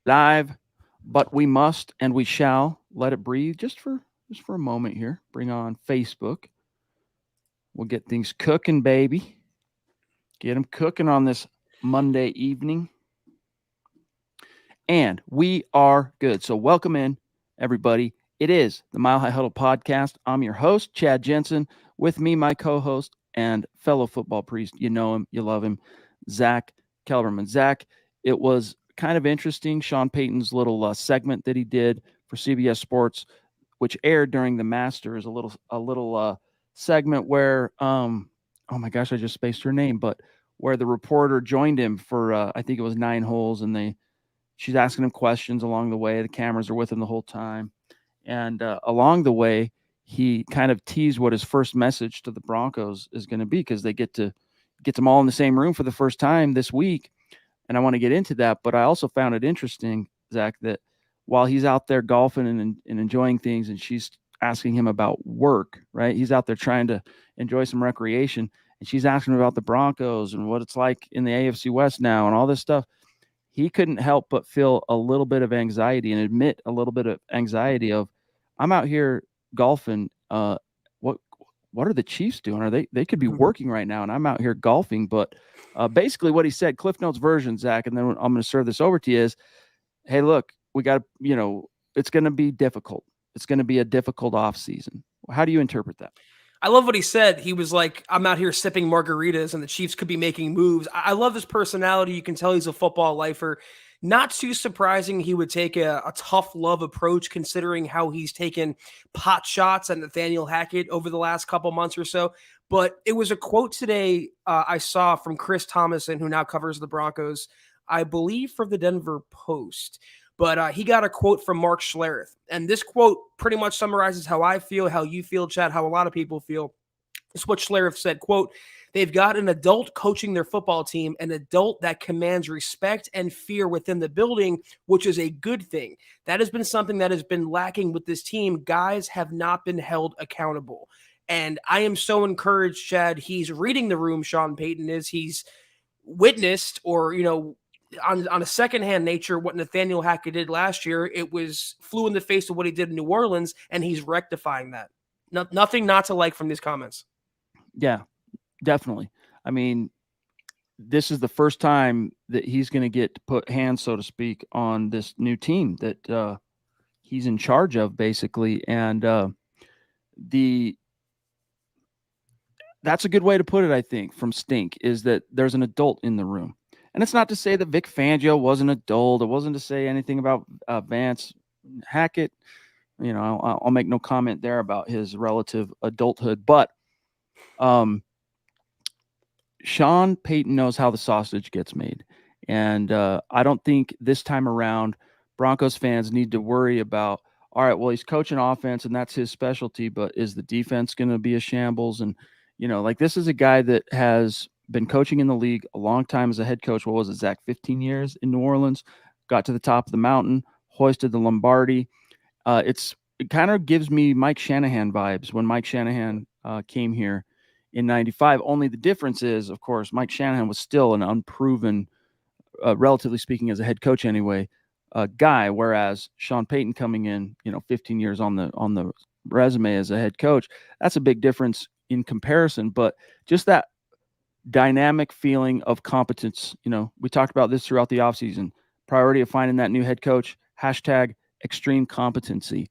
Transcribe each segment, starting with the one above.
live, but we must and we shall let it breathe just for a moment here. Bring on Facebook. We'll get things cooking, baby. Get them cooking on this Monday evening. And we are good. So welcome in, everybody. It is the Mile High Huddle podcast. I'm your host, Chad Jensen. With me, my co-host and fellow football priest. You know him, you love him, Zack Kelberman. Zack, it was kind of interesting. Sean Payton's little segment that he did for CBS Sports, which aired during the Masters, a little segment where oh my gosh, I just spaced her name, but where the reporter joined him for I think it was 9 holes, and she's asking him questions along the way. The cameras are with him the whole time. And along the way, he kind of teased what his first message to the Broncos is going to be, because they get them all in the same room for the first time this week. And I want to get into that. But I also found it interesting, Zack, that while he's out there golfing and enjoying things, and she's asking him about work, right? He's out there trying to enjoy some recreation. And she's asking him about the Broncos and what it's like in the AFC West now and all this stuff. He couldn't help but feel a little bit of anxiety and admit a little bit of anxiety of, I'm out here golfing. What what are the Chiefs doing? Are they could be working right now, and I'm out here golfing. But basically, what he said, Cliff Notes version, Zack, and then I'm going to serve this over to you is, hey, look, we got to, it's going to be difficult. It's going to be a difficult off season. How do you interpret that? I love what he said. He was like, I'm out here sipping margaritas and the Chiefs could be making moves. I love his personality. You can tell he's a football lifer. Not too surprising he would take a tough love approach, considering how he's taken pot shots at Nathaniel Hackett over the last couple months or so. But it was a quote today I saw from Chris Thomason, who now covers the Broncos, I believe for the Denver Post. But he got a quote from Mark Schlereth. And this quote pretty much summarizes how I feel, how you feel, Chad, how a lot of people feel. It's what Schlereth said, quote, they've got an adult coaching their football team, an adult that commands respect and fear within the building, which is a good thing. That has been something that has been lacking with this team. Guys have not been held accountable. And I am so encouraged, Chad. He's reading the room, Sean Payton is. He's witnessed or, on a secondhand nature, what Nathaniel Hackett did last year, it was flew in the face of what he did in New Orleans, and he's rectifying that. Nothing not to like from these comments. Yeah, definitely. I mean, this is the first time that he's going to get to put hands, so to speak, on this new team that he's in charge of, basically. And that's a good way to put it, I think, from Stink, is that there's an adult in the room. And it's not to say that Vic Fangio was an adult. It wasn't to say anything about Vance Hackett. I'll make no comment there about his relative adulthood. But Sean Payton knows how the sausage gets made. And I don't think this time around Broncos fans need to worry about, all right, well, he's coaching offense and that's his specialty, but is the defense going to be a shambles? And, this is a guy that has been coaching in the league a long time as a head coach. What was it, Zach? 15 years in New Orleans, got to the top of the mountain, hoisted the Lombardi. It kind of gives me Mike Shanahan vibes when Mike Shanahan came here in 95. Only the difference is, of course, Mike Shanahan was still an unproven, relatively speaking, as a head coach anyway, guy, whereas Sean Payton coming in, 15 years on the resume as a head coach, that's a big difference in comparison. But just that dynamic feeling of competence. We talked about this throughout the offseason. Priority of finding that new head coach, hashtag extreme competency.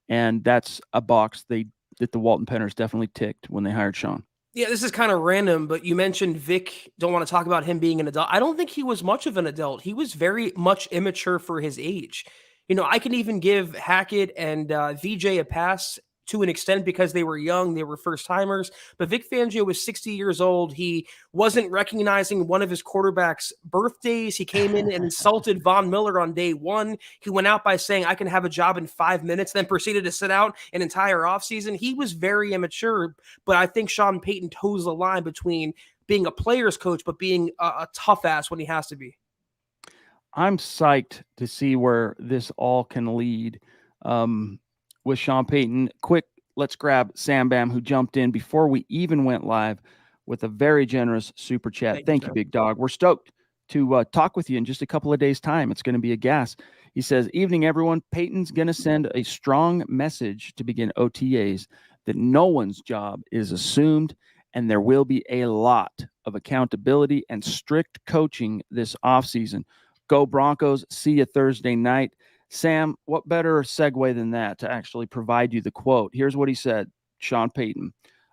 And that's a box that the Walton Penners definitely ticked when they hired Sean. Yeah, this is kind of random, but you mentioned Vic, don't want to talk about him being an adult. I don't think he was much of an adult. He was very much immature for his age. I can even give Hackett and VJ a pass to an extent because they were young, they were first timers. But Vic Fangio was 60 years old. He wasn't recognizing one of his quarterbacks' birthdays. He came in and insulted Von Miller on day one. He went out by saying, I can have a job in 5 minutes, then proceeded to sit out an entire offseason. He was very immature, but I think Sean Payton toes the line between being a player's coach, but being a tough ass when he has to be. I'm psyched to see where this all can lead. With Sean Payton. Quick, let's grab Sam Bam, who jumped in before we even went live with a very generous super chat. Thank you, big dog. We're stoked to talk with you in just a couple of days' time. It's going to be a gas. He says, "Evening, everyone. Payton's going to send a strong message to begin OTAs that no one's job is assumed, and there will be a lot of accountability and strict coaching this offseason. Go Broncos. See you Thursday night." Sam, what better segue than that to actually provide you the quote? Here's what he said, Sean Payton.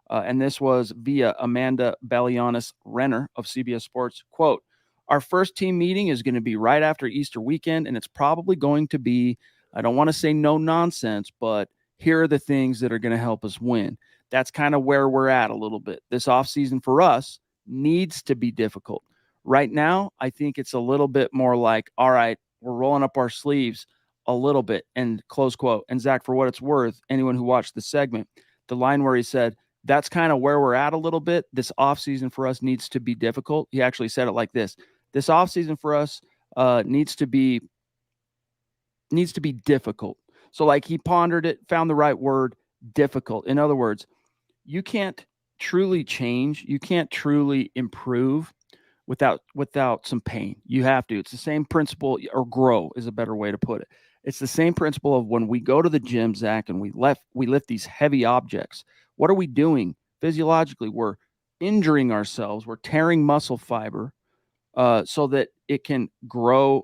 And this was via Amanda Balionis Renner of CBS Sports. Quote, "Our first team meeting is going to be right after Easter weekend, and it's probably going to be, I don't want to say no nonsense, but here are the things that are going to help us win." That's kind of where we're at a little bit. This offseason for us needs to be difficult. Right now, I think it's a little bit more like, all right, we're rolling up our sleeves a little bit, and close quote. And Zach, for what it's worth, anyone who watched the segment, the line where he said, that's kind of where we're at a little bit. This offseason for us needs to be difficult. He actually said it like this. This offseason for us needs to be difficult. So like he pondered it, found the right word, difficult. In other words, you can't truly change. You can't truly improve without some pain. You have to. It's the same principle, or grow is a better way to put it. It's the same principle of when we go to the gym, Zach, and we lift these heavy objects. What are we doing physiologically? We're injuring ourselves. We're tearing muscle fiber so that it can grow.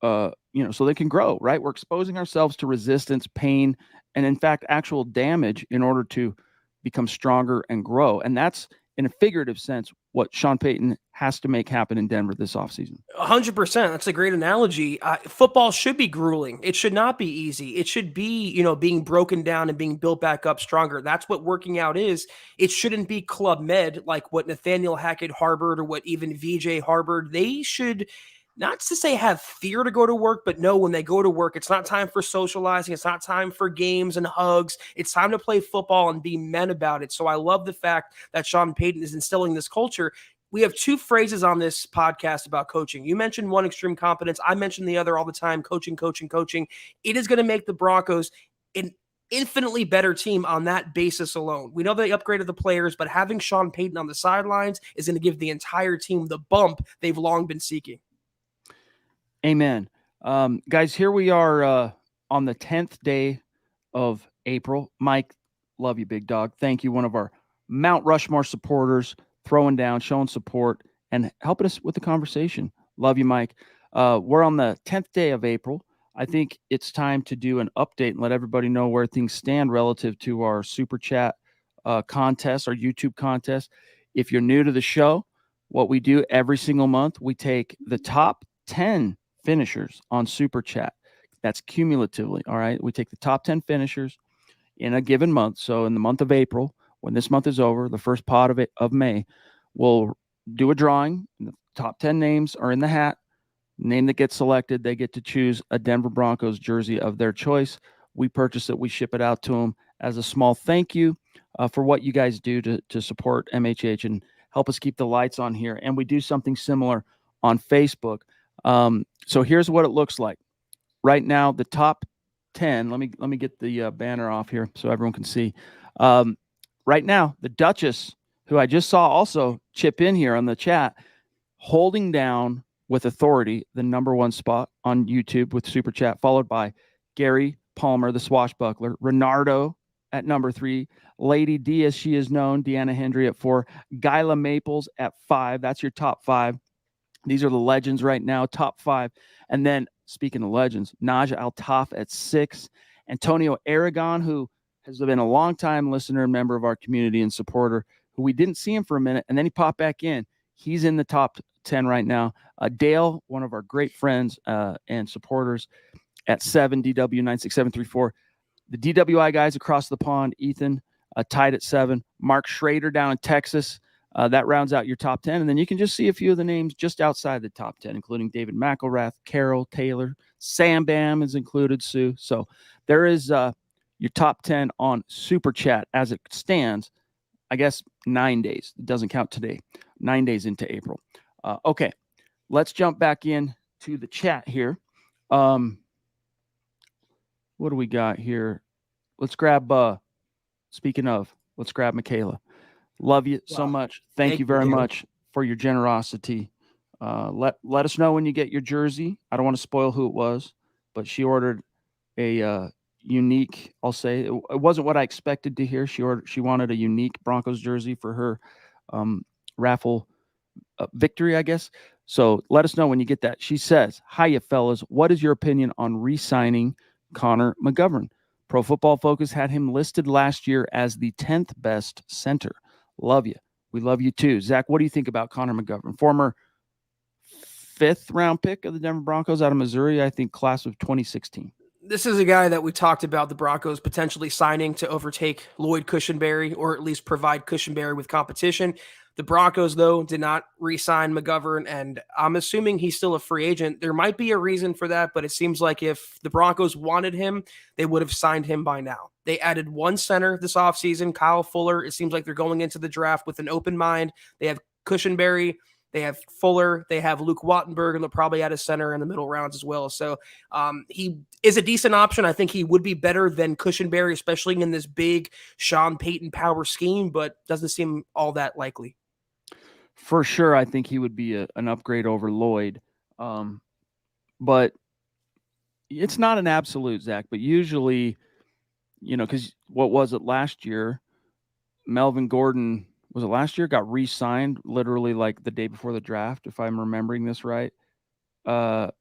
So they can grow, right? We're exposing ourselves to resistance, pain, and in fact, actual damage in order to become stronger and grow. And that's, in a figurative sense, what Sean Payton has to make happen in Denver this offseason. 100%. That's a great analogy. Football should be grueling. It should not be easy. It should be, being broken down and being built back up stronger. That's what working out is. It shouldn't be Club Med like what Nathaniel Hackett harbored or what even VJ harbored. They should, not to say have fear to go to work, but know when they go to work, it's not time for socializing. It's not time for games and hugs. It's time to play football and be men about it. So I love the fact that Sean Payton is instilling this culture. We have two phrases on this podcast about coaching. You mentioned one, extreme competence. I mention the other all the time, coaching, coaching, coaching. It is going to make the Broncos an infinitely better team on that basis alone. We know they upgraded the players, but having Sean Payton on the sidelines is going to give the entire team the bump they've long been seeking. Amen. Guys, here we are on the 10th day of April. Mike, love you, big dog. Thank you, one of our Mount Rushmore supporters, throwing down, showing support, and helping us with the conversation. Love you, Mike. We're on the 10th day of April. I think it's time to do an update and let everybody know where things stand relative to our Super Chat contest, our YouTube contest. If you're new to the show, what we do every single month, we take the top 10 finishers on Super Chat. That's cumulatively, all right? We take the top 10 finishers in a given month. So in the month of April, when this month is over, the first pod of May, we'll do a drawing. The top 10 names are in the hat. Name that gets selected, they get to choose a Denver Broncos jersey of their choice. We purchase it. We ship it out to them as a small thank you for what you guys do to support MHH and help us keep the lights on here. And we do something similar on Facebook. So here's what it looks like. Right now, the top 10, let me get the banner off here so everyone can see. Right now, the Duchess, who I just saw also chip in here on the chat, holding down with authority the number one spot on YouTube with Super Chat, followed by Gary Palmer, the swashbuckler, Renardo at number 3, Lady D, as she is known, Deanna Hendry at 4, Gyla Maples at 5. That's your top 5. These are the legends right now, top 5. And then, speaking of legends, Naja Altaf at 6. Antonio Aragon, who has been a longtime listener and member of our community and supporter, who we didn't see him for a minute, and then he popped back in. He's in the top 10 right now. Dale, one of our great friends and supporters, at 7, DW96734. The DWI guys across the pond, Ethan, tied at 7. Mark Schrader down in Texas. That rounds out your top 10. And then you can just see a few of the names just outside the top 10, including David McElrath, Carol, Taylor, Sam Bam is included, Sue. So there is your top 10 on Super Chat as it stands. I guess 9 days. It doesn't count today. 9 days into April. Okay, let's jump back in to the chat here. What do we got here? Let's grab, speaking of, let's grab Michaela. Love you so much. Thank you very much for your generosity. Let us know when you get your jersey. I don't want to spoil who it was. but she ordered a unique. I'll say it wasn't what I expected to hear. She wanted a unique Broncos jersey for her raffle victory, I guess. So let us know when you get that. She says, "Hiya, fellas. What is your opinion on re-signing Connor McGovern? Pro Football Focus had him listed last year as the 10th best center. Love you. We love you too. Zach, what do you think about Connor McGovern? Former 5th-round pick of the Denver Broncos out of Missouri, I think class of 2016. This is a guy that we talked about the Broncos potentially signing to overtake Lloyd Cushenberry, or at least provide Cushenberry with competition. The Broncos, though, did not re-sign McGovern, and I'm assuming he's still a free agent. There might be a reason for that, but it seems like if the Broncos wanted him, they would have signed him by now. They added one center this offseason, Kyle Fuller. It seems like they're going into the draft with an open mind. They have Cushenberry, they have Fuller, they have Luke Wattenberg, and they'll probably add a center in the middle rounds as well. So he is a decent option. I think he would be better than Cushenberry, especially in this big Sean Payton power scheme, but doesn't seem all that likely. For sure, I think he would be an upgrade over Lloyd. But it's not an absolute, Zach, but usually, because what was it last year? Melvin Gordon, was it last year, got re-signed literally like the day before the draft, if I'm remembering this right. Was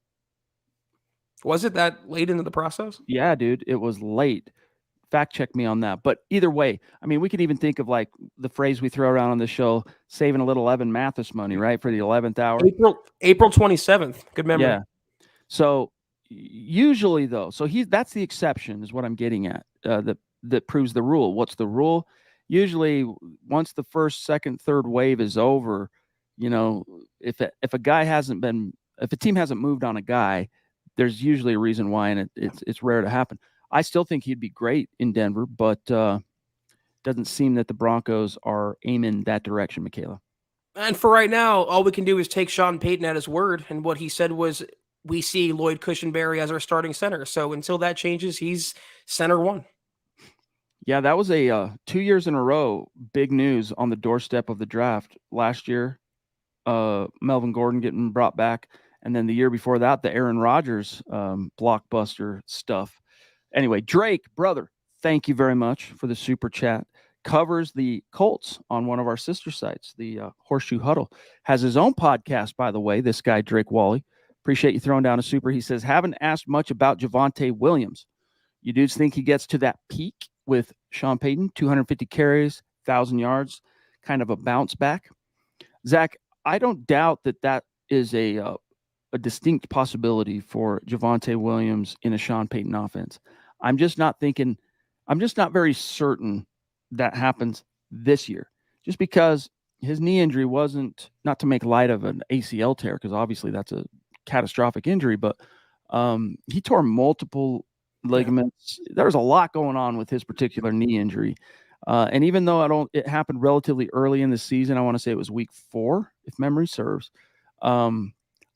it that late into the process? Yeah, dude, it was late. Fact check me on that. But either way, I mean, we could even think of like the phrase we throw around on the show, saving a little Evan Mathis money, right, for the 11th hour. April 27th. Good memory. Yeah. So usually, though, that's the exception, is what I'm getting at. That proves the rule. What's the rule? Usually, once the first, second, third wave is over, if a team hasn't moved on a guy, there's usually a reason why, and it's rare to happen. I still think he'd be great in Denver, but doesn't seem that the Broncos are aiming that direction, Michaela. And for right now, all we can do is take Sean Payton at his word, and what he said was, we see Lloyd Cushenberry as our starting center. So until that changes, he's center one. Yeah, that was a 2 years in a row big news on the doorstep of the draft. Last year, Melvin Gordon getting brought back, and then the year before that, the Aaron Rodgers blockbuster stuff. Anyway, Drake, brother, thank you very much for the super chat. Covers the Colts on one of our sister sites, the Horseshoe Huddle. Has his own podcast, by the way, this guy, Drake Wally. Appreciate you throwing down a super. He says, haven't asked much about Javonte Williams. You dudes think he gets to that peak with Sean Payton, 250 carries, 1,000 yards, kind of a bounce back? Zach, I don't doubt that is a distinct possibility for Javonte Williams in a Sean Payton offense. I'm just not very certain that happens this year, just because his knee injury wasn't, not to make light of an ACL tear, because obviously that's a catastrophic injury, but he tore multiple ligaments. Yeah. There was a lot going on with his particular knee injury. And even though it happened relatively early in the season, I want to say it was week 4, if memory serves. I'm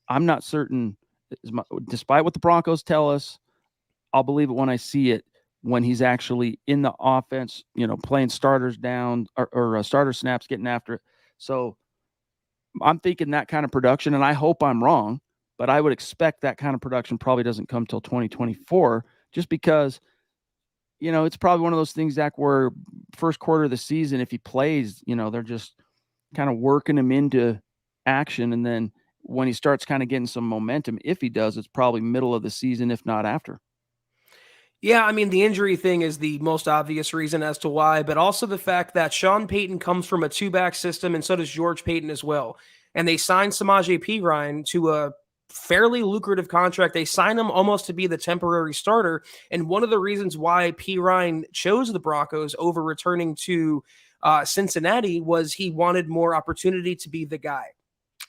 not certain, despite what the Broncos tell us. I'll believe it when I see it, when he's actually in the offense, playing starters down or starter snaps, getting after it. So I'm thinking that kind of production, and I hope I'm wrong, but I would expect that kind of production probably doesn't come till 2024, just because, it's probably one of those things, Zach, where first quarter of the season, if he plays, they're just kind of working him into action. And then when he starts kind of getting some momentum, if he does, it's probably middle of the season, if not after. Yeah, I mean, the injury thing is the most obvious reason as to why, but also the fact that Sean Payton comes from a 2-back system, and so does George Payton as well. And they signed Samaje Perine to a fairly lucrative contract. They signed him almost to be the temporary starter. And one of the reasons why Perine chose the Broncos over returning to Cincinnati was he wanted more opportunity to be the guy.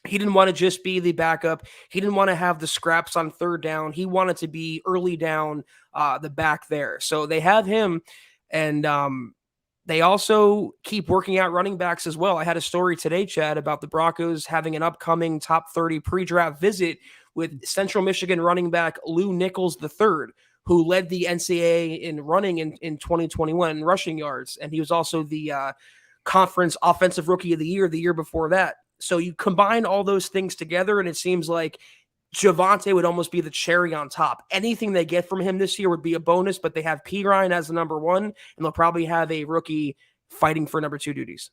He didn't want to just be the backup. He didn't want to have the scraps on third down. He wanted to be early down the back there. So they have him, and they also keep working out running backs as well. I had a story today, Chad, about the Broncos having an upcoming top 30 pre-draft visit with Central Michigan running back Lou Nichols III, who led the NCAA in running in 2021 in rushing yards. And he was also the conference offensive rookie of the year before that. So you combine all those things together, and it seems like Javonte would almost be the cherry on top. Anything they get from him this year would be a bonus, but they have P. Ryan as the number one, and they'll probably have a rookie fighting for number two duties.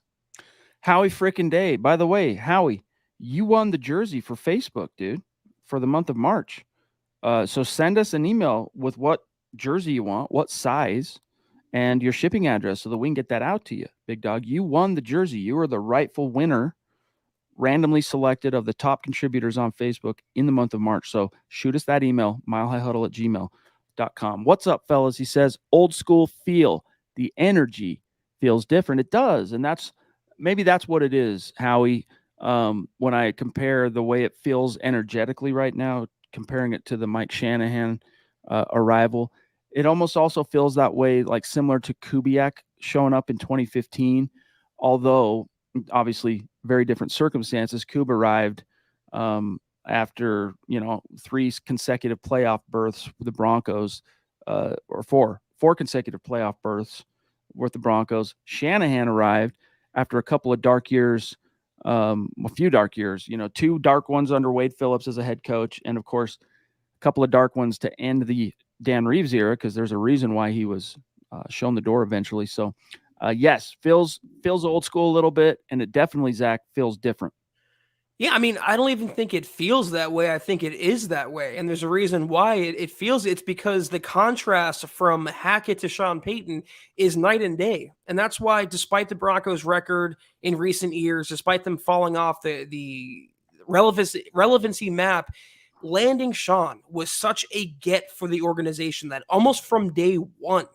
Howie frickin' Day. By the way, Howie, you won the jersey for Facebook, dude, for the month of March. So send us an email with what jersey you want, what size, and your shipping address so that we can get that out to you, big dog. You won the jersey. You are the rightful winner, randomly selected of the top contributors on Facebook in the month of March. So shoot us that email, milehighhuddle@gmail.com. What's up, fellas? He says, old school feel. The energy feels different. It does. And maybe that's what it is, Howie. When I compare the way it feels energetically right now, comparing it to the Mike Shanahan arrival, it almost also feels that way, like similar to Kubiak showing up in 2015, although obviously very different circumstances. Kube arrived after 3 consecutive playoff berths with the Broncos, or four consecutive playoff berths with the Broncos. Shanahan arrived after a couple of dark years, a few dark years, 2 dark ones under Wade Phillips as a head coach, and of course a couple of dark ones to end the Dan Reeves era, because there's a reason why he was shown the door eventually. So yes, feels old school a little bit, and it definitely, Zach, feels different. Yeah, I mean, I don't even think it feels that way. I think it is that way. And there's a reason why it feels it's because the contrast from Hackett to Sean Payton is night and day. And that's why, despite the Broncos' record in recent years, despite them falling off the relevancy map, landing Sean was such a get for the organization that almost from day one,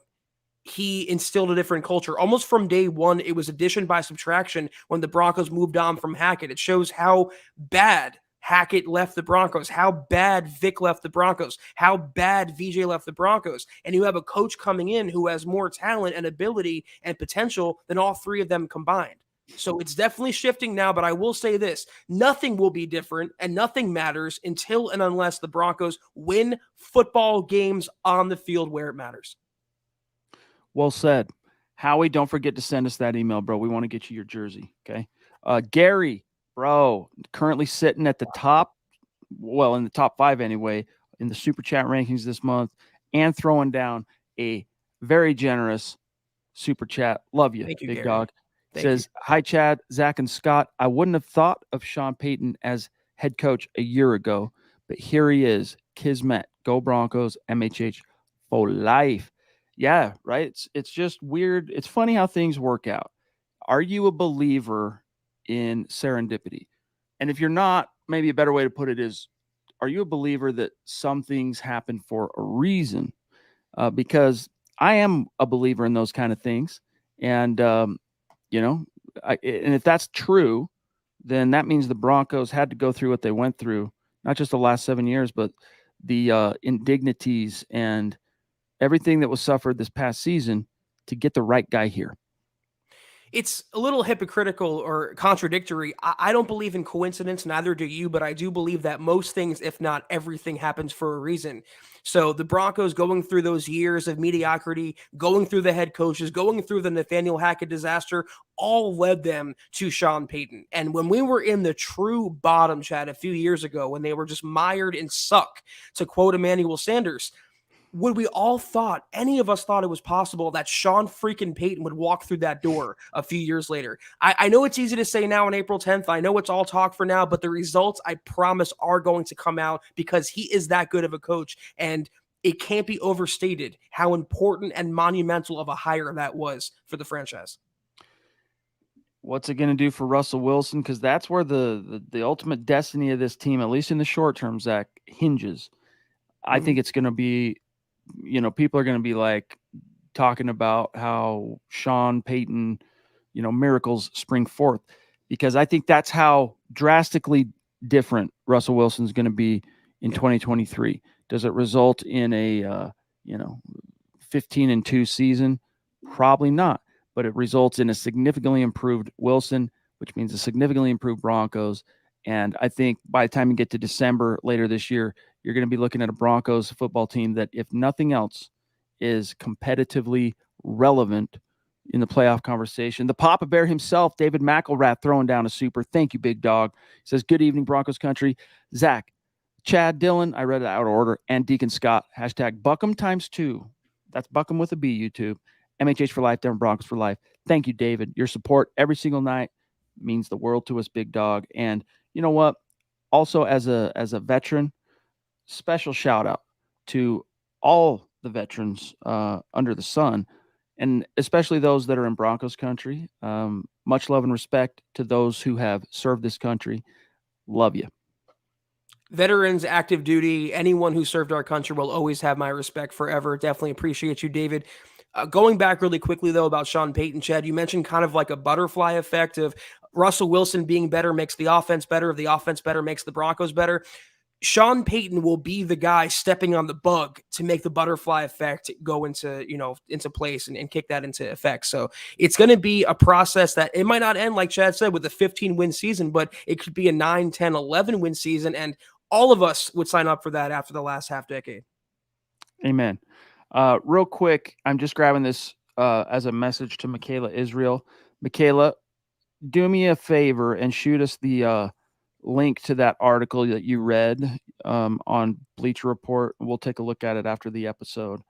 he instilled a different culture. Almost from day one, it was addition by subtraction when the Broncos moved on from Hackett. It shows how bad Hackett left the Broncos, how bad Vic left the Broncos, how bad VJ left the Broncos. And you have a coach coming in who has more talent and ability and potential than all 3 of them combined. So it's definitely shifting now, but I will say this, nothing will be different and nothing matters until and unless the Broncos win football games on the field where it matters. Well said. Howie, don't forget to send us that email, bro. We want to get you your jersey, okay? Gary, bro, currently sitting at the top, well, in the top 5 anyway, in the Super Chat rankings this month, and throwing down a very generous Super Chat. Love you, Thank you, big Gary. dog. Thank Says, you. Hi, Chad, Zach, and Scott. I wouldn't have thought of Sean Payton as head coach a year ago, but here he is. Kismet. Go Broncos, MHH for life. Yeah, right. It's just weird. It's funny how things work out. Are you a believer in serendipity? And if you're not, maybe a better way to put it is, are you a believer that some things happen for a reason? Because I am a believer in those kind of things. And, and if that's true, then that means the Broncos had to go through what they went through, not just the last 7 years, but the indignities and everything that was suffered this past season to get the right guy here. It's a little hypocritical or contradictory. I don't believe in coincidence, neither do you, but I do believe that most things, if not everything, happens for a reason. So the Broncos going through those years of mediocrity, going through the head coaches, going through the Nathaniel Hackett disaster, all led them to Sean Payton. And when we were in the true bottom, Chad, a few years ago, when they were just mired in suck, to quote Emmanuel Sanders, would we all thought, any of us thought it was possible that Sean freaking Payton would walk through that door a few years later? I know it's easy to say now on April 10th. I know it's all talk for now, but the results, I promise, are going to come out because he is that good of a coach. And it can't be overstated how important and monumental of a hire that was for the franchise. What's it going to do for Russell Wilson? Because that's where the ultimate destiny of this team, at least in the short term, Zach, hinges. I think it's going to be, people are going to be like talking about how Sean Payton, miracles spring forth, because I think that's how drastically different Russell Wilson's going to be in 2023. Does it result in a, 15-2 season? Probably not, but it results in a significantly improved Wilson, which means a significantly improved Broncos. And I think by the time you get to December later this year, you're going to be looking at a Broncos football team that, if nothing else, is competitively relevant in the playoff conversation. The Papa Bear himself, David McElrath, throwing down a super. Thank you, big dog. He says, good evening, Broncos country. Zach, Chad Dillon, I read it out of order, and Deacon Scott, hashtag Buckham times 2. That's Buckham with a B, YouTube. MHH for life, Denver Broncos for life. Thank you, David. Your support every single night means the world to us, big dog. And you know what? Also, as a veteran, special shout out to all the veterans under the sun, and especially those that are in Broncos country. Much love and respect to those who have served this country. Love you. Veterans, active duty, anyone who served our country will always have my respect forever. Definitely appreciate you, David. Going back really quickly, though, about Sean Payton, Chad, you mentioned kind of like a butterfly effect of Russell Wilson being better makes the offense better. If the offense better makes the Broncos better. Sean Payton will be the guy stepping on the bug to make the butterfly effect go into, into place and kick that into effect. So it's going to be a process that it might not end, like Chad said, with a 15-win season, but it could be a 9, 10, 11-win season. And all of us would sign up for that after the last half decade. Amen. Real quick, I'm just grabbing this as a message to Michaela Israel. Michaela, do me a favor and shoot us the link to that article that you read on Bleacher Report. We'll take a look at it after the episode.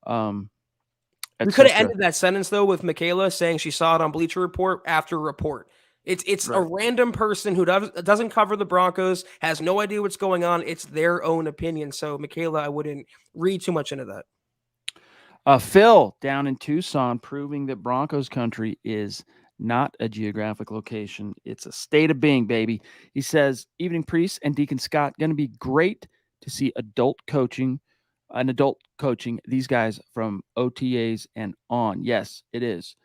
We could have ended that sentence, though, with Michaela saying she saw it on Bleacher Report after report. It's right. A random person who doesn't cover the Broncos, has no idea what's going on. It's their own opinion. So, Michaela, I wouldn't read too much into that. Phil down in Tucson proving that Broncos country is not a geographic location. It's a state of being, baby. He says, evening priest and Deacon Scott, going to be great to see adult coaching these guys from OTAs and on. Yes, it is.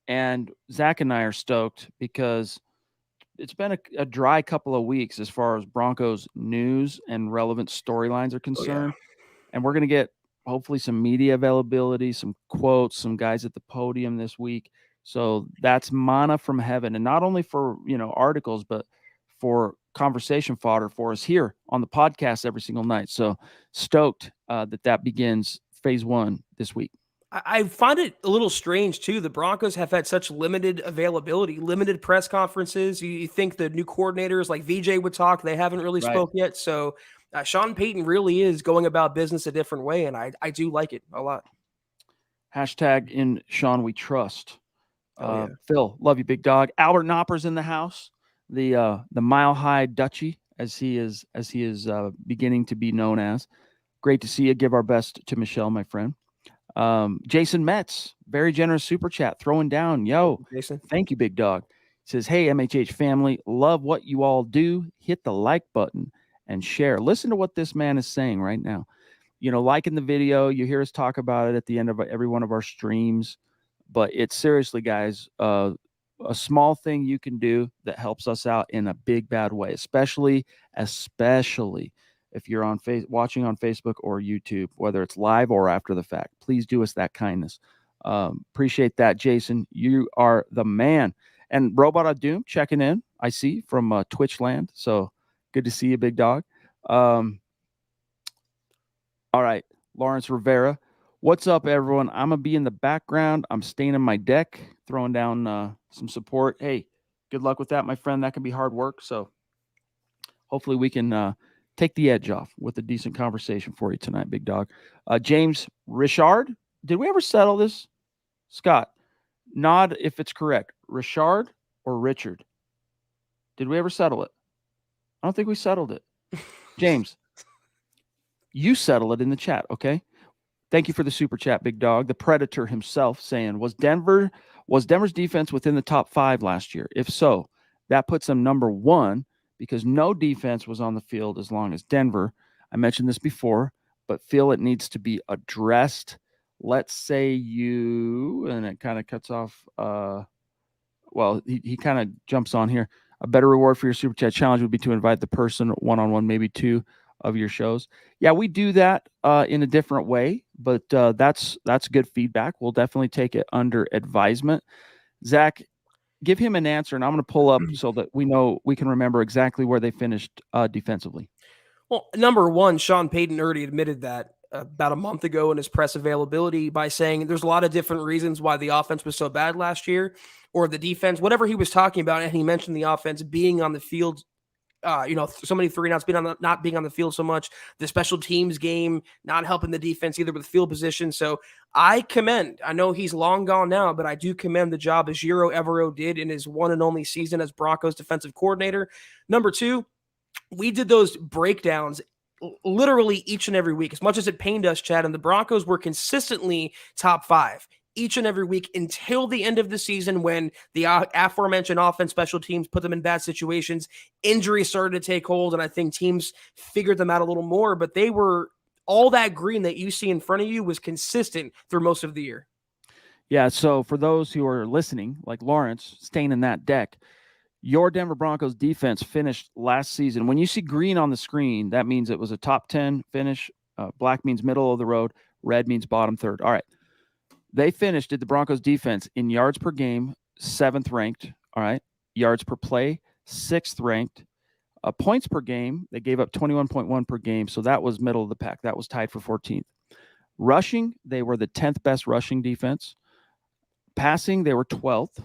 And Zach and I are stoked because it's been a dry couple of weeks as far as Broncos news and relevant storylines are concerned. And we're going to get hopefully some media availability, some quotes, some guys at the podium this week. So that's manna from heaven. And not only for, articles, but for conversation fodder for us here on the podcast every single night. So stoked that begins phase 1 this week. I find it a little strange, too. The Broncos have had such limited availability, limited press conferences. You think the new coordinators like VJ would talk. They haven't really spoke yet. So Sean Payton really is going about business a different way, and I do like it a lot. Hashtag in Sean we trust. Phil, love you, big dog. Albert Knopper's in the house. The Mile High Dutchie, as he is beginning to be known as. Great to see you. Give our best to Michelle, my friend. Jason Metz, very generous super chat, throwing down. Yo, Jason, thank you, big dog. He says, hey, MHH family, love what you all do. Hit the like button and share. Listen to what this man is saying right now. Liking the video, you hear us talk about it at the end of every one of our streams. But it's seriously, guys, a small thing you can do that helps us out in a big, bad way, especially if you're watching on Facebook or YouTube, whether it's live or after the fact. Please do us that kindness. Appreciate that, Jason. You are the man. And Robot of Doom checking in, I see, from Twitch land. So good to see you, big dog. All right, Lawrence Rivera. What's up, everyone? I'm going to be in the background. I'm staying in my deck, throwing down some support. Hey, good luck with that, my friend. That can be hard work. So hopefully we can take the edge off with a decent conversation for you tonight, big dog. James Richard, did we ever settle this? Scott, nod if it's correct. Richard or Richard? Did we ever settle it? I don't think we settled it. James, you settle it in the chat, okay? Thank you for the super chat, big dog. The Predator himself saying, was Denver's defense within the top 5 last year? If so, that puts them number 1 because no defense was on the field as long as Denver. I mentioned this before, but feel it needs to be addressed. Let's say and it kind of cuts off. He kind of jumps on here. A better reward for your super chat challenge would be to invite the person one-on-one, maybe 2 of your shows. Yeah, we do that in a different way, but that's good feedback. We'll definitely take it under advisement. Zach, give him an answer, and I'm going to pull up so that we can remember exactly where they finished defensively. Well, number 1, Sean Payton already admitted that about a month ago in his press availability by saying there's a lot of different reasons why the offense was so bad last year or the defense, whatever he was talking about. And he mentioned the offense being on the field so many 3-and-outs not being on the field so much, the special teams game, not helping the defense either with field position. So I know he's long gone now, but I do commend the job Ejiro Evero did in his one and only season as Broncos defensive coordinator. Number two, we did those breakdowns literally each and every week, as much as it pained us, Chad, and the Broncos were consistently top 5 each and every week until the end of the season, when the aforementioned offense, special teams put them in bad situations. Injuries started to take hold, and I think teams figured them out a little more, but they were all that green that you see in front of you was consistent through most of the year. Yeah, so for those who are listening, like Lawrence, staying in that deck, your Denver Broncos defense finished last season. When you see green on the screen, that means it was a top 10 finish. Black means middle of the road. Red means bottom third. All right. They finished, did the Broncos defense in yards per game, 7th ranked. All right. Yards per play, 6th ranked. Points per game, they gave up 21.1 per game. So that was middle of the pack. That was tied for 14th. Rushing, they were the 10th best rushing defense. Passing, they were 12th.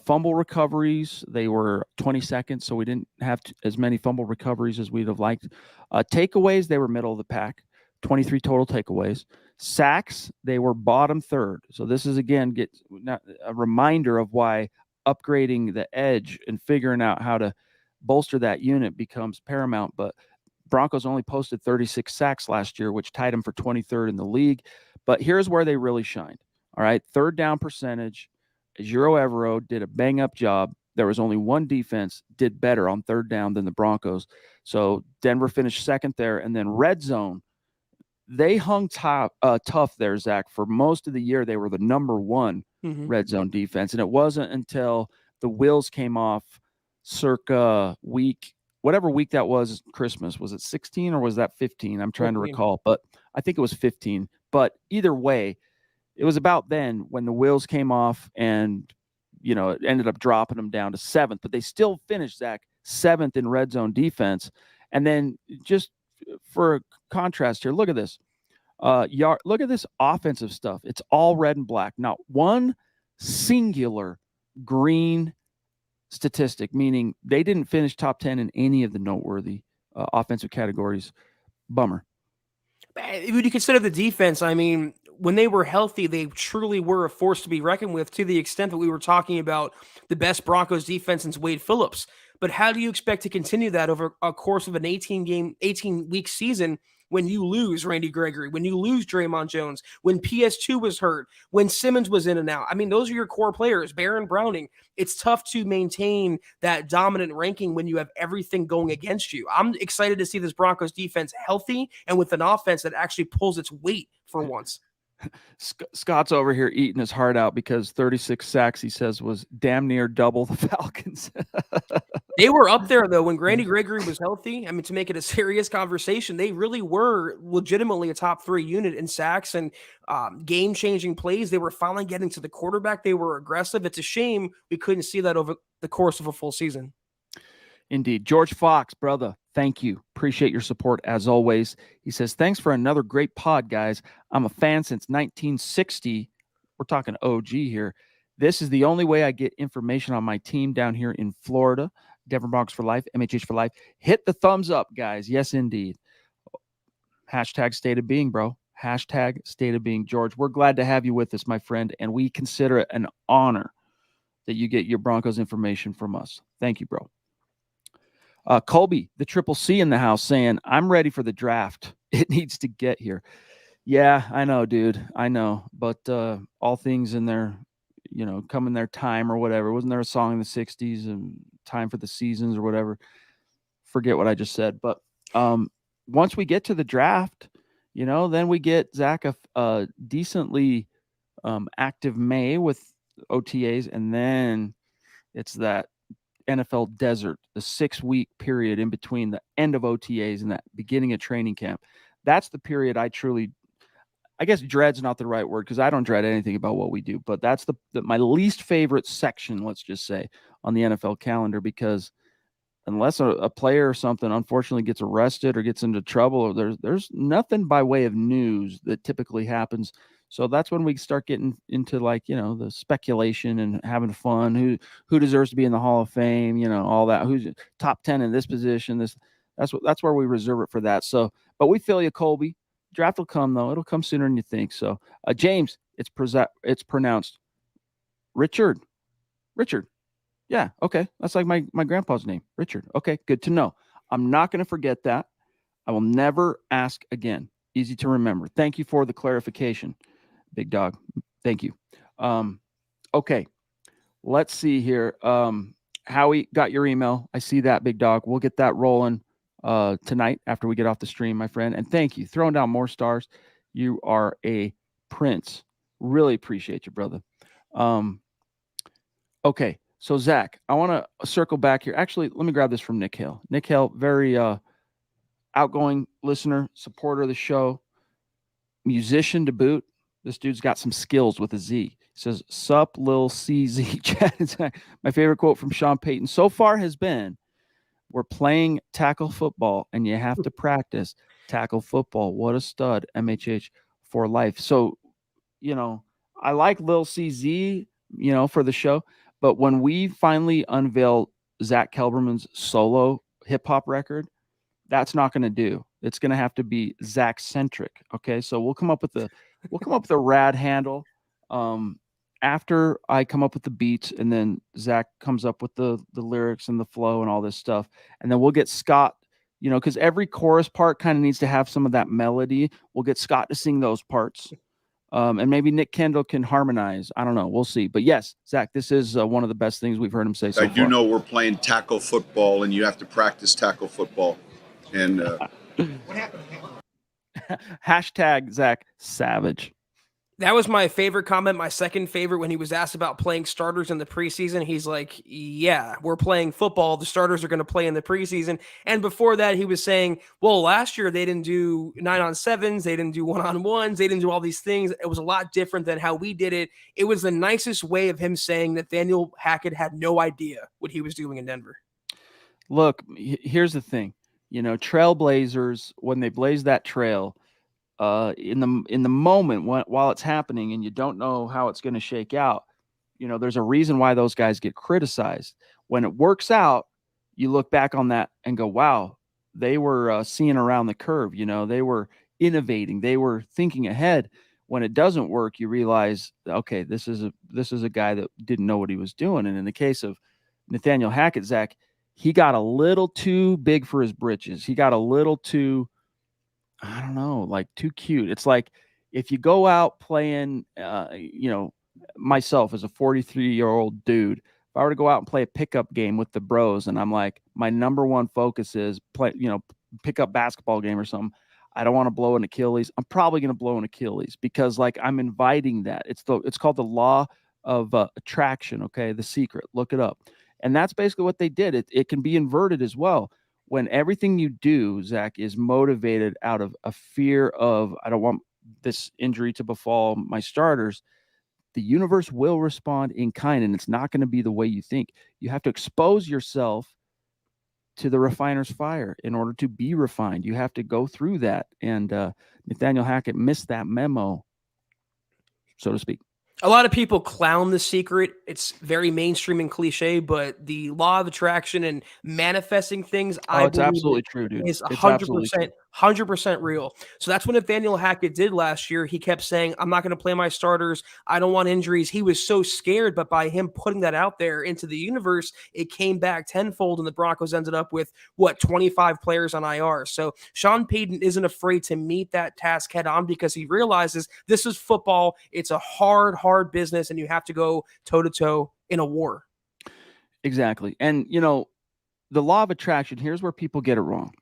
Fumble recoveries, they were 22nd, so we didn't have as many fumble recoveries as we'd have liked. Takeaways, they were middle of the pack, 23 total takeaways. Sacks, they were bottom third. So this is, again, a reminder of why upgrading the edge and figuring out how to bolster that unit becomes paramount. But Broncos only posted 36 sacks last year, which tied them for 23rd in the league. But here's where they really shined. All right, third down percentage, Ejiro Evero did a bang-up job. There was only one defense did better on third down than the Broncos. So Denver finished second there. And then red zone, they hung tough there, Zach. For most of the year, they were the number one red zone defense. And it wasn't until the wheels came off circa whatever week that was, Christmas. Was it 16 or was that 15? I'm trying to recall. But I think it was 15. But either way, it was about then when the wheels came off and, it ended up dropping them down to 7th, but they still finished, Zach, 7th in red zone defense. And then just for contrast here, look at this. Look at this offensive stuff. It's all red and black. Not one singular green statistic, meaning they didn't finish top 10 in any of the noteworthy offensive categories. Bummer. When you consider the defense, I mean, when they were healthy, they truly were a force to be reckoned with, to the extent that we were talking about the best Broncos defense since Wade Phillips. But how do you expect to continue that over a course of an 18-week season when you lose Randy Gregory, when you lose Draymond Jones, when PS2 was hurt, when Simmons was in and out? I mean, those are your core players, Baron Browning. It's tough to maintain that dominant ranking when you have everything going against you. I'm excited to see this Broncos defense healthy and with an offense that actually pulls its weight for once. Scott's over here eating his heart out because 36 sacks, he says, was damn near double the Falcons. They were up there, though, when Randy Gregory was healthy. I mean, to make it a serious conversation, they really were legitimately a top 3 unit in sacks and game-changing plays. They were finally getting to the quarterback. They were aggressive. It's a shame we couldn't see that over the course of a full season. Indeed. George Fox, brother, thank you. Appreciate your support as always. He says, thanks for another great pod, guys. I'm a fan since 1960. We're talking OG here. This is the only way I get information on my team down here in Florida. Denver Broncos for life, MHH for life. Hit the thumbs up, guys. Yes, indeed. Hashtag state of being, bro. Hashtag state of being. George, we're glad to have you with us, my friend, and we consider it an honor that you get your Broncos information from us. Thank you, bro. Colby, the Triple C in the house, saying, I'm ready for the draft. It needs to get here. Yeah, I know, dude. I know. But all things in their, come in their time or whatever. Wasn't there a song in the 60s and time for the seasons or whatever? Forget what I just said. But once we get to the draft, then we get, Zach, a decently active May with OTAs. And then it's that NFL desert, the 6-week period in between the end of OTAs and that beginning of training camp. That's the period I guess dread's not the right word because I don't dread anything about what we do, but that's my least favorite section, let's just say, on the NFL calendar, because unless a player or something unfortunately gets arrested or gets into trouble, there's nothing by way of news that typically happens. So that's when we start getting into like, the speculation and having fun. Who deserves to be in the Hall of Fame, all that. Who's top 10 in this position? That's where we reserve it for that. So, but we feel you, Colby. Draft will come though. It'll come sooner than you think. So, James, it's pronounced Richard. Richard. Yeah, okay. That's like my grandpa's name, Richard. Okay, good to know. I'm not going to forget that. I will never ask again. Easy to remember. Thank you for the clarification, big dog. Thank you. Okay, let's see here. Howie got your email. I see that, big dog. We'll get that rolling tonight after we get off the stream, my friend. And thank you. Throwing down more stars. You are a prince. Really appreciate you, brother. Okay. So, Zach, I want to circle back here. Actually, let me grab this from Nick Hill. Nick Hill, very outgoing listener, supporter of the show, musician to boot. This dude's got some skills with a Z. He says, "Sup, Lil CZ." My favorite quote from Sean Payton so far has been, "We're playing tackle football, and you have to practice tackle football. What a stud, MHH for life." So, I like Lil CZ, for the show. But when we finally unveil Zack Kelberman's solo hip hop record, that's not going to do. It's going to have to be Zach centric. Okay, so we'll come up with a rad handle after I come up with the beats, and then Zach comes up with the lyrics and the flow and all this stuff, and then we'll get Scott. Because every chorus part kind of needs to have some of that melody. We'll get Scott to sing those parts. And maybe Nick Kendall can harmonize. I don't know. We'll see. But yes, Zach, this is one of the best things we've heard him say so far. I do know we're playing tackle football, and you have to practice tackle football. And what happened? Hashtag Zach Savage. That was my favorite comment. My second favorite, when he was asked about playing starters in the preseason, he's like, yeah, we're playing football. The starters are going to play in the preseason. And before that, he was saying, well, last year they didn't do 9-on-7s. They didn't do 1-on-1s. They didn't do all these things. It was a lot different than how we did it. It was the nicest way of him saying that Nathaniel Hackett had no idea what he was doing in Denver. Look, here's the thing. Trailblazers, when they blaze that trail, in the moment while it's happening and you don't know how it's going to shake out, there's a reason why those guys get criticized. When it works out, you look back on that and go, wow, they were seeing around the curve. They were innovating. They were thinking ahead. When it doesn't work, you realize, okay, this is a guy that didn't know what he was doing. And in the case of Nathaniel Hackett, Zach, he got a little too big for his britches. He got a little too, I don't know, like too cute. It's like if you go out playing, myself as a 43-year-old dude, if I were to go out and play a pickup game with the bros and I'm like, my number one focus is play, pickup basketball game or something, I don't want to blow an Achilles. I'm probably going to blow an Achilles because like I'm inviting that. It's called the law of attraction. Okay. The Secret, look it up. And that's basically what they did. It can be inverted as well. When everything you do, Zach, is motivated out of a fear of, I don't want this injury to befall my starters, the universe will respond in kind, and it's not going to be the way you think. You have to expose yourself to the refiner's fire in order to be refined. You have to go through that. And Nathaniel Hackett missed that memo, so to speak. A lot of people clown The Secret. It's very mainstream and cliche, but the law of attraction and manifesting things, I believe absolutely true, dude. Is 100% real. So that's what Nathaniel Hackett did last year. He kept saying, I'm not going to play my starters. I don't want injuries. He was so scared, but by him putting that out there into the universe, it came back tenfold, and the Broncos ended up with, 25 players on IR. So Sean Payton isn't afraid to meet that task head on because he realizes this is football. It's a hard business, and you have to go toe-to-toe in a war. Exactly. And, the law of attraction, here's where people get it wrong.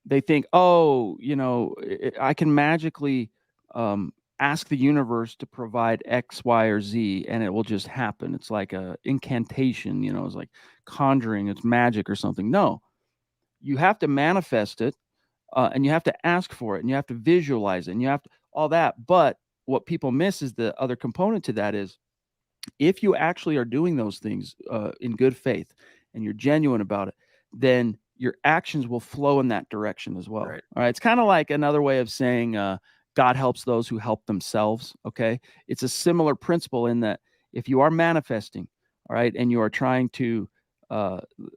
They think, I can magically ask the universe to provide X, Y, or Z, and it will just happen. It's like a incantation, it's like conjuring, it's magic or something. No, you have to manifest it, and you have to ask for it, and you have to visualize it, and you have to all that. But what people miss is the other component to that is if you actually are doing those things in good faith and you're genuine about it, then your actions will flow in that direction as well. Right. All right. It's kind of like another way of saying God helps those who help themselves. Okay. It's a similar principle in that if you are manifesting, all right, and you are trying to,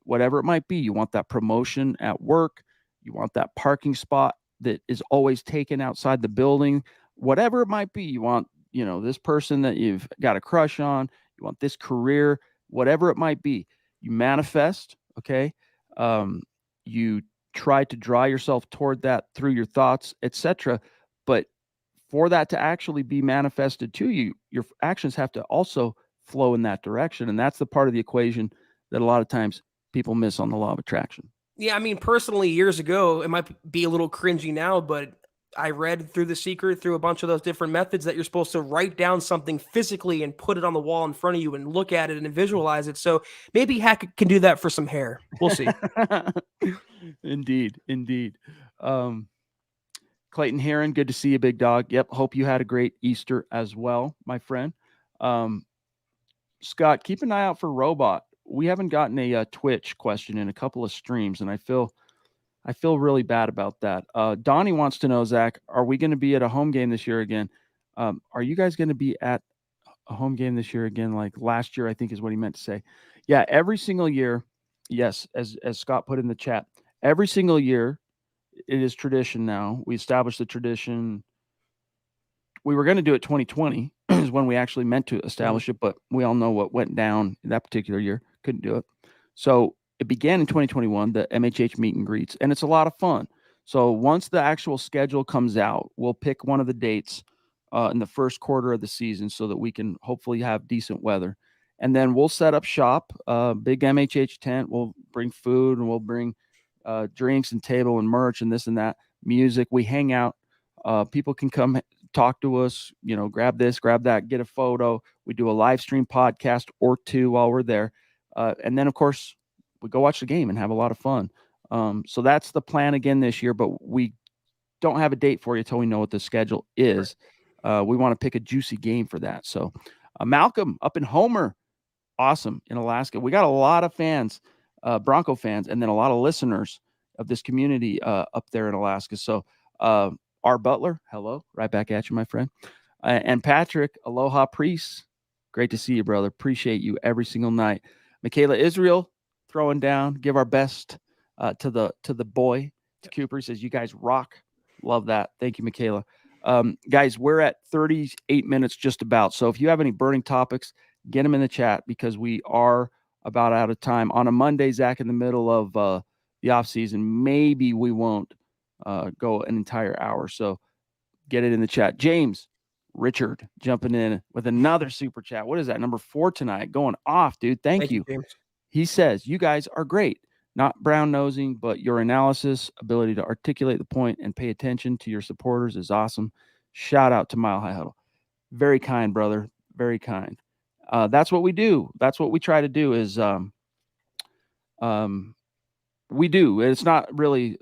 whatever it might be, you want that promotion at work, you want that parking spot that is always taken outside the building, whatever it might be, you want, this person that you've got a crush on, you want this career, whatever it might be, you manifest. Okay. You try to draw yourself toward that through your thoughts, etc. But for that to actually be manifested to you, your actions have to also flow in that direction. And that's the part of the equation that a lot of times people miss on the law of attraction. Yeah, I mean, personally, years ago, it might be a little cringy now, but I read through The Secret, through a bunch of those different methods, that you're supposed to write down something physically and put it on the wall in front of you and look at it and visualize it. So maybe Hack can do that for some hair. We'll see. Indeed. Clayton Heron, good to see you, big dog. Yep. Hope you had a great Easter as well, my friend. Scott, keep an eye out for Robot. We haven't gotten a Twitch question in a couple of streams, and I feel really bad about that. Donnie wants to know, Zach, are we going to be at a home game this year again? Are you guys going to be at a home game this year again? Like last year, I think is what he meant to say. Yeah, every single year. Yes, as Scott put in the chat, every single year, it is tradition now. We established the tradition. We were going to do it 2020 is when we actually meant to establish it, but we all know what went down that particular year. Couldn't do it. So it began in 2021, the MHH meet and greets, and it's a lot of fun. So once the actual schedule comes out, we'll pick one of the dates in the first quarter of the season so that we can hopefully have decent weather. And then we'll set up shop, big MHH tent. We'll bring food and we'll bring drinks and table and merch and this and that, music. We hang out. People can come talk to us, grab this, grab that, get a photo. We do a live stream podcast or two while we're there. And then, of course, we go watch the game and have a lot of fun. So that's the plan again this year, but we don't have a date for you until we know what the schedule is. We want to pick a juicy game for that. So Malcolm up in Homer, awesome, in Alaska. We got a lot of fans, Bronco fans, and then a lot of listeners of this community up there in Alaska. So our Butler, hello, right back at you, my friend. And Patrick, aloha priest. Great to see you, brother. Appreciate you every single night. Michaela Israel throwing down. Give our best to the boy, to Cooper. He says, you guys rock. Love that. Thank you, Michaela. Guys, we're at 38 minutes just about. So if you have any burning topics, get them in the chat because we are about out of time. On a Monday, Zach, in the middle of the off season, maybe we won't go an entire hour. So get it in the chat. James Richard jumping in with another super chat. What is that? Number 4 tonight. Going off, dude. Thank you. James. He says, you guys are great. Not brown nosing, but your analysis, ability to articulate the point and pay attention to your supporters is awesome. Shout out to Mile High Huddle. Very kind, brother. Very kind. That's what we do. That's what we try to do is we do. It's not really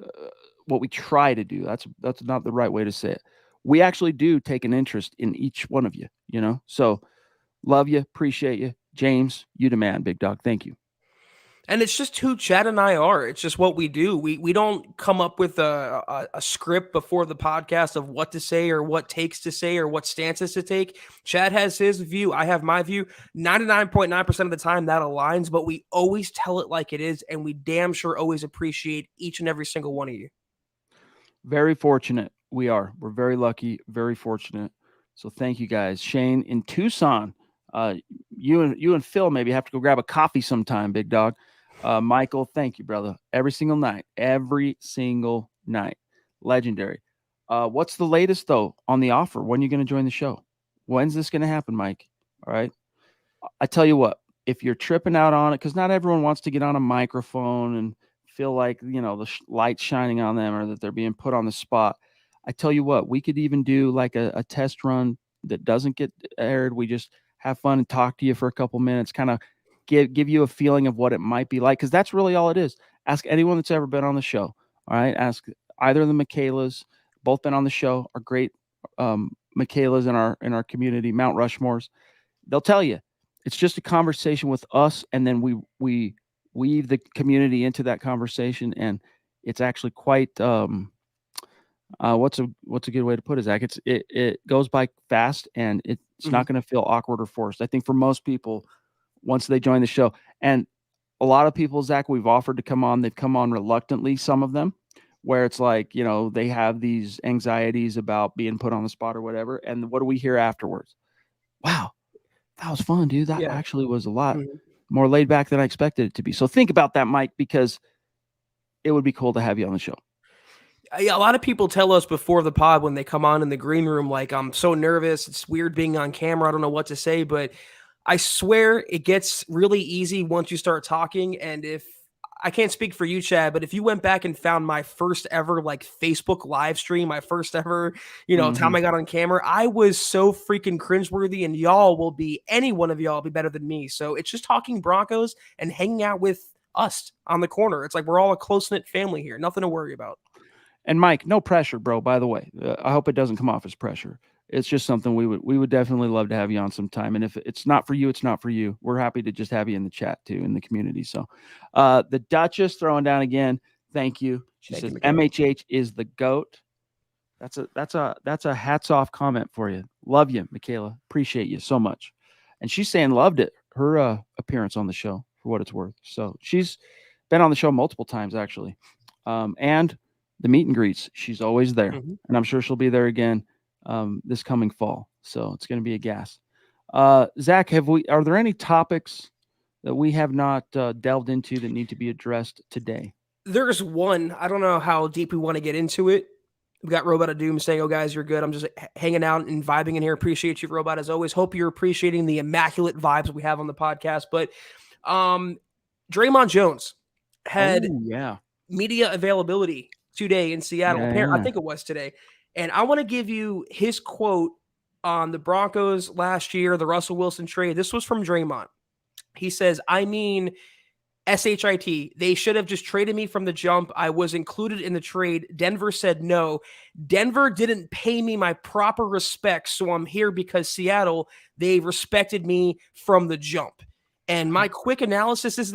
what we try to do. That's not the right way to say it. We actually do take an interest in each one of you, So love you. Appreciate you. James, you the man, big dog. Thank you. And it's just who Chad and I are. It's just what we do. We don't come up with a script before the podcast of what to say or what takes to say or what stances to take. Chad has his view. I have my view. 99.9% of the time that aligns, but we always tell it like it is, and we damn sure always appreciate each and every single one of you. Very fortunate we are. We're very lucky, very fortunate. So thank you guys. Shane in Tucson. You and Phil maybe have to go grab a coffee sometime, big dog. Michael, thank you, brother. Every single night. Legendary. What's the latest, though, on the offer? When are you going to join the show? When's this going to happen, Mike? All right. I tell you what, if you're tripping out on it, because not everyone wants to get on a microphone and feel like, the light's shining on them or that they're being put on the spot. I tell you what, we could even do like a test run that doesn't get aired. We just have fun and talk to you for a couple minutes, kind of give you a feeling of what it might be like, because that's really all it is. Ask anyone that's ever been on the show. All right. Ask either of the Michaelas, both been on the show, are great Michaelas in our community, Mount Rushmores. They'll tell you it's just a conversation with us, and then we weave the community into that conversation, and it's actually quite what's a good way to put it, Zach? It goes by fast, and it's not going to feel awkward or forced. I think for most people, once they join the show, and a lot of people, Zach, we've offered to come on, they've come on reluctantly, some of them, where it's like, they have these anxieties about being put on the spot or whatever. And what do we hear afterwards? Wow, that was fun, dude. That actually was a lot more laid back than I expected it to be. So think about that, Mike, because it would be cool to have you on the show. Yeah, a lot of people tell us before the pod when they come on in the green room, like, I'm so nervous. It's weird being on camera. I don't know what to say, but I swear it gets really easy once you start talking. And if I can't speak for you, Chad, but if you went back and found my first ever like Facebook live stream, my first ever, time I got on camera, I was so freaking cringeworthy, and any one of y'all be better than me. So it's just talking Broncos and hanging out with us on the corner. It's like we're all a close-knit family here. Nothing to worry about. And Mike, no pressure, bro, by the way. I hope it doesn't come off as pressure. It's just something we would definitely love to have you on sometime. And if it's not for you, it's not for you. We're happy to just have you in the chat too, in the community. So the Duchess throwing down again. Thank you. She says MHH is the GOAT. That's a hats off comment for you. Love you, Michaela. Appreciate you so much. And she's saying loved it, her appearance on the show, for what it's worth. So she's been on the show multiple times, actually. And the meet and greets, she's always there. And I'm sure she'll be there again this coming fall. So it's going to be a gas. Zach, are there any topics that we have not delved into that need to be addressed today? There's one. I don't know how deep we want to get into it. We got Robot of Doom saying, "Oh, guys, you're good. I'm just hanging out and vibing in here. Appreciate you, Robot, as always. Hope you're appreciating the immaculate vibes we have on the podcast." But Draymond Jones had media availability today in Seattle. I think it was today. And I want to give you his quote on the Broncos last year, the Russell Wilson trade. This was from Draymond. He says, "I mean, SHIT, they should have just traded me from the jump. I was included in the trade. Denver said no. Denver didn't pay me my proper respect, so I'm here because Seattle, they respected me from the jump." And my quick analysis of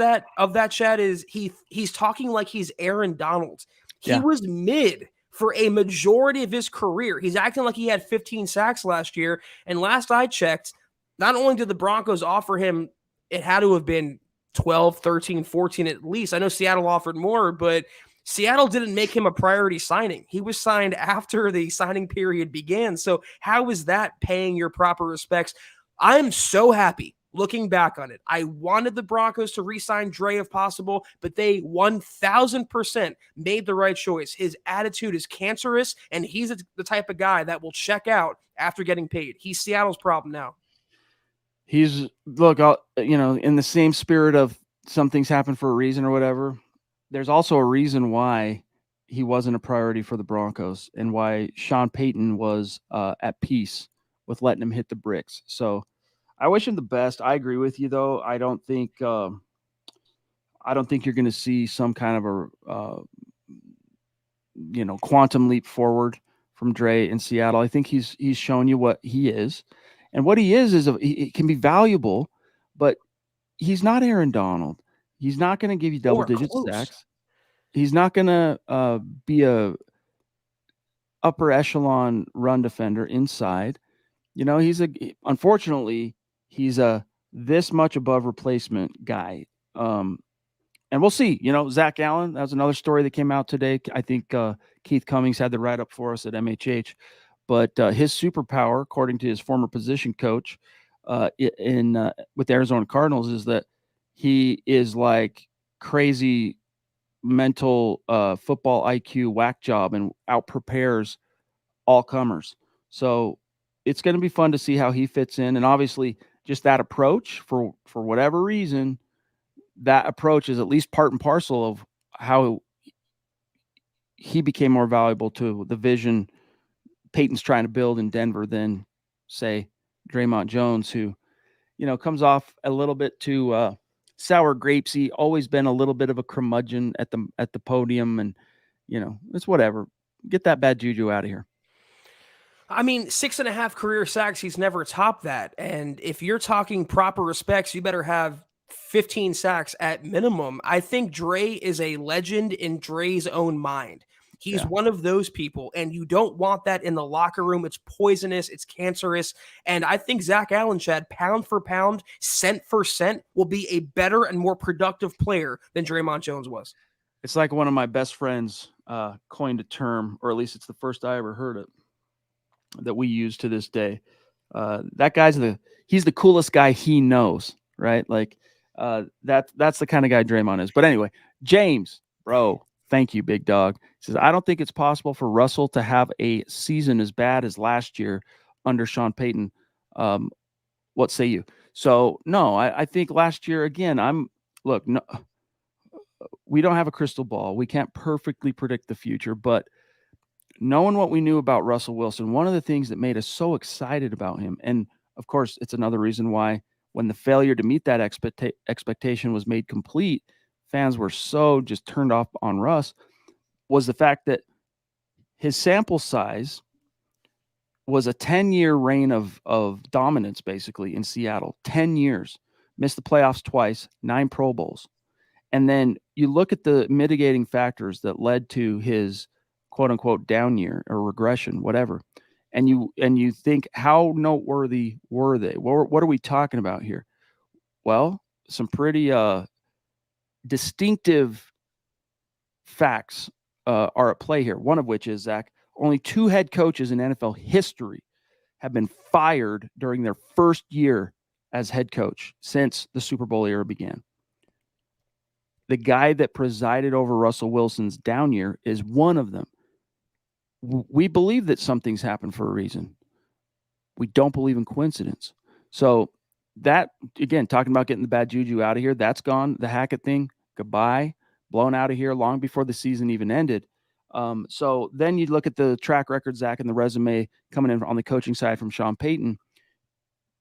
that, Chad, is he's talking like he's Aaron Donald. He was mid for a majority of his career. He's acting like he had 15 sacks last year. And last I checked, not only did the Broncos offer him, it had to have been 12, 13, 14 at least. I know Seattle offered more, but Seattle didn't make him a priority signing. He was signed after the signing period began. So how is that paying your proper respects? I'm so happy looking back on it. I wanted the Broncos to re-sign Dre if possible, but they 1,000% made the right choice. His attitude is cancerous, and he's the type of guy that will check out after getting paid. He's Seattle's problem now. In the same spirit of some things happen for a reason or whatever, there's also a reason why he wasn't a priority for the Broncos and why Sean Payton was at peace with letting him hit the bricks. So I wish him the best. I agree with you, though. I don't think you're going to see some kind of a quantum leap forward from Dre in Seattle. I think he's shown you what he is, and what he is he can be valuable, but he's not Aaron Donald. He's not going to give you double-digit sacks. He's not going to be a upper echelon run defender inside. Unfortunately, he's a this much above replacement guy. And we'll see. Zach Allen, that was another story that came out today. I think Keith Cummings had the write-up for us at MHH. But his superpower, according to his former position coach with the Arizona Cardinals, is that he is like crazy mental football IQ whack job and out-prepares all comers. So it's going to be fun to see how he fits in. And obviously, just that approach, for whatever reason, that approach is at least part and parcel of how he became more valuable to the vision Payton's trying to build in Denver than, say, Draymond Jones, who, comes off a little bit too sour grapesy, always been a little bit of a curmudgeon at the podium, and it's whatever. Get that bad juju out of here. I mean, 6.5 career sacks, he's never topped that. And if you're talking proper respects, you better have 15 sacks at minimum. I think Dre is a legend in Dre's own mind. He's one of those people, and you don't want that in the locker room. It's poisonous. It's cancerous. And I think Zach Allen, Chad, pound for pound, cent for cent, will be a better and more productive player than Draymond Jones was. It's like one of my best friends coined a term, or at least it's the first I ever heard it, that we use to this day. That guy's he's the coolest guy he knows, right? Like that's the kind of guy Draymond is. But anyway, James, bro, thank you, big dog. He says, I don't think it's possible for Russell to have a season as bad as last year under Sean Payton. What say you? So no, I think last year again. No, we don't have a crystal ball. We can't perfectly predict the future, but knowing what we knew about Russell Wilson, one of the things that made us so excited about him, and of course, it's another reason why when the failure to meet that expectation was made complete, fans were so just turned off on Russ, was the fact that his sample size was a 10-year reign of dominance, basically, in Seattle. 10 years. Missed the playoffs twice, 9 Pro Bowls. And then you look at the mitigating factors that led to his quote-unquote down year or regression, whatever. And you think, how noteworthy were they? What are we talking about here? Well, some pretty distinctive facts are at play here. One of which is, Zach, only 2 head coaches in NFL history have been fired during their first year as head coach since the Super Bowl era began. The guy that presided over Russell Wilson's down year is one of them. We believe that something's happened for a reason. We don't believe in coincidence. So that, again, talking about getting the bad juju out of here, that's gone. The Hackett thing, goodbye, blown out of here long before the season even ended. So then you look at the track record, Zach, and the resume coming in on the coaching side from Sean Payton,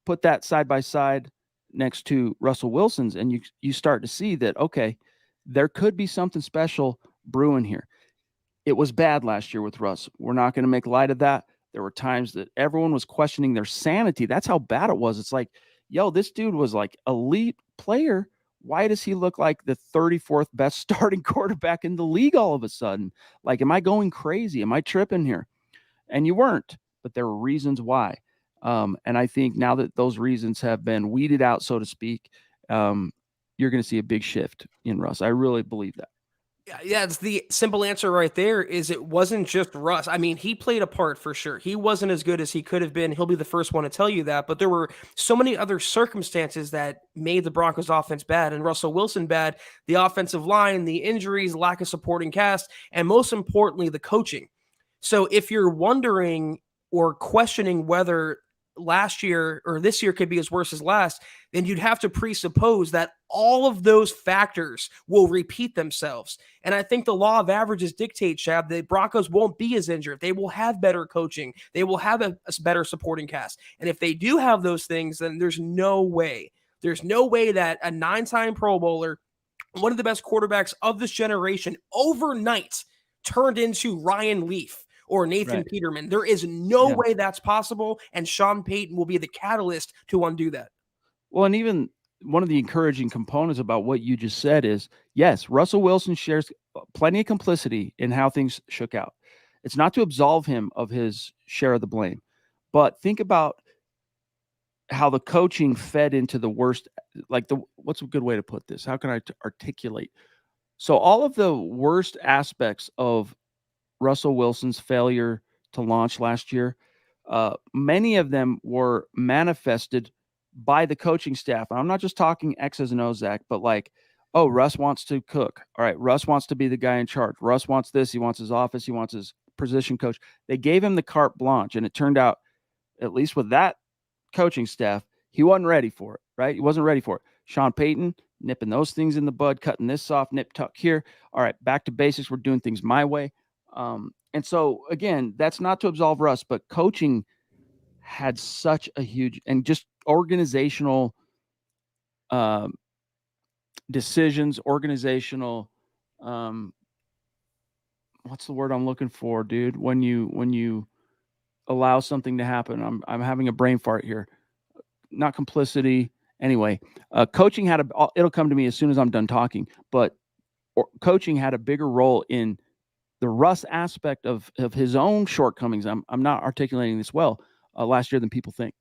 put that side by side next to Russell Wilson's, and you start to see that, okay, there could be something special brewing here. It was bad last year with Russ. We're not going to make light of that. There were times that everyone was questioning their sanity. That's how bad it was. It's like, yo, this dude was like elite player. Why does he look like the 34th best starting quarterback in the league all of a sudden? Like, am I going crazy? Am I tripping here? And you weren't, but there were reasons why. And I think now that those reasons have been weeded out, so to speak, you're going to see a big shift in Russ. I really believe that. Yeah, it's the simple answer right there is it wasn't just Russ. I mean, he played a part for sure. He wasn't as good as he could have been. He'll be the first one to tell you that. But there were so many other circumstances that made the Broncos offense bad and Russell Wilson bad. The offensive line, the injuries, lack of supporting cast, and most importantly, the coaching. So if you're wondering or questioning whether last year or this year could be as worse as last, then you'd have to presuppose that all of those factors will repeat themselves. And I think the law of averages dictate, Shab, the Broncos won't be as injured. They will have better coaching. They will have a better supporting cast. And if they do have those things, then there's no way that a 9-time Pro Bowler, one of the best quarterbacks of this generation, overnight turned into Ryan Leaf or Nathan Peterman. There is no way that's possible, and Sean Payton will be the catalyst to undo that. Well, and even one of the encouraging components about what you just said is, yes, Russell Wilson shares plenty of complicity in how things shook out. It's not to absolve him of his share of the blame, but think about how the coaching fed into the worst, what's a good way to put this? How can I articulate? So all of the worst aspects of Russell Wilson's failure to launch last year, many of them were manifested by the coaching staff. And I'm not just talking X's and O's, Zach, but like, oh, Russ wants to cook. All right, Russ wants to be the guy in charge. Russ wants this. He wants his office. He wants his position coach. They gave him the carte blanche, and it turned out, at least with that coaching staff, he wasn't ready for it, right? He wasn't ready for it. Sean Payton, nipping those things in the bud, cutting this off, nip tuck here. All right, back to basics. We're doing things my way. And so, again, that's not to absolve Russ, but coaching had such a huge and just organizational decisions, organizational what's the word I'm looking for, dude? When you allow something to happen, I'm having a brain fart here. Not complicity. Anyway, coaching it'll come to me as soon as I'm done talking, but coaching had a bigger role in the Russ aspect of his own shortcomings. I'm not articulating this well last year than people think.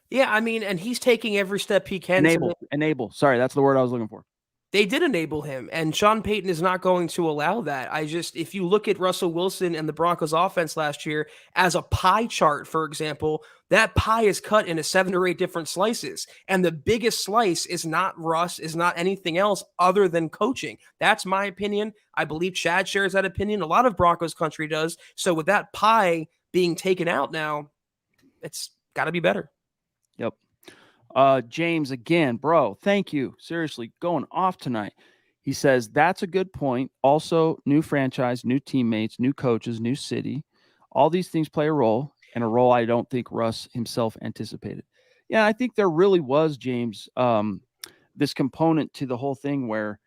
Yeah, I mean, and he's taking every step he can Enable. Sorry, that's the word I was looking for. They did enable him, and Sean Payton is not going to allow that. If you look at Russell Wilson and the Broncos offense last year as a pie chart, for example, that pie is cut into 7 or 8 different slices. And the biggest slice is not Russ, is not anything else other than coaching. That's my opinion. I believe Chad shares that opinion. A lot of Broncos country does. So with that pie being taken out now, it's got to be better. Yep. James, again, bro, thank you. Seriously, going off tonight. He says, that's a good point. Also, new franchise, new teammates, new coaches, new city. All these things play a role, and a role I don't think Russ himself anticipated. Yeah, I think there really was, James, this component to the whole thing where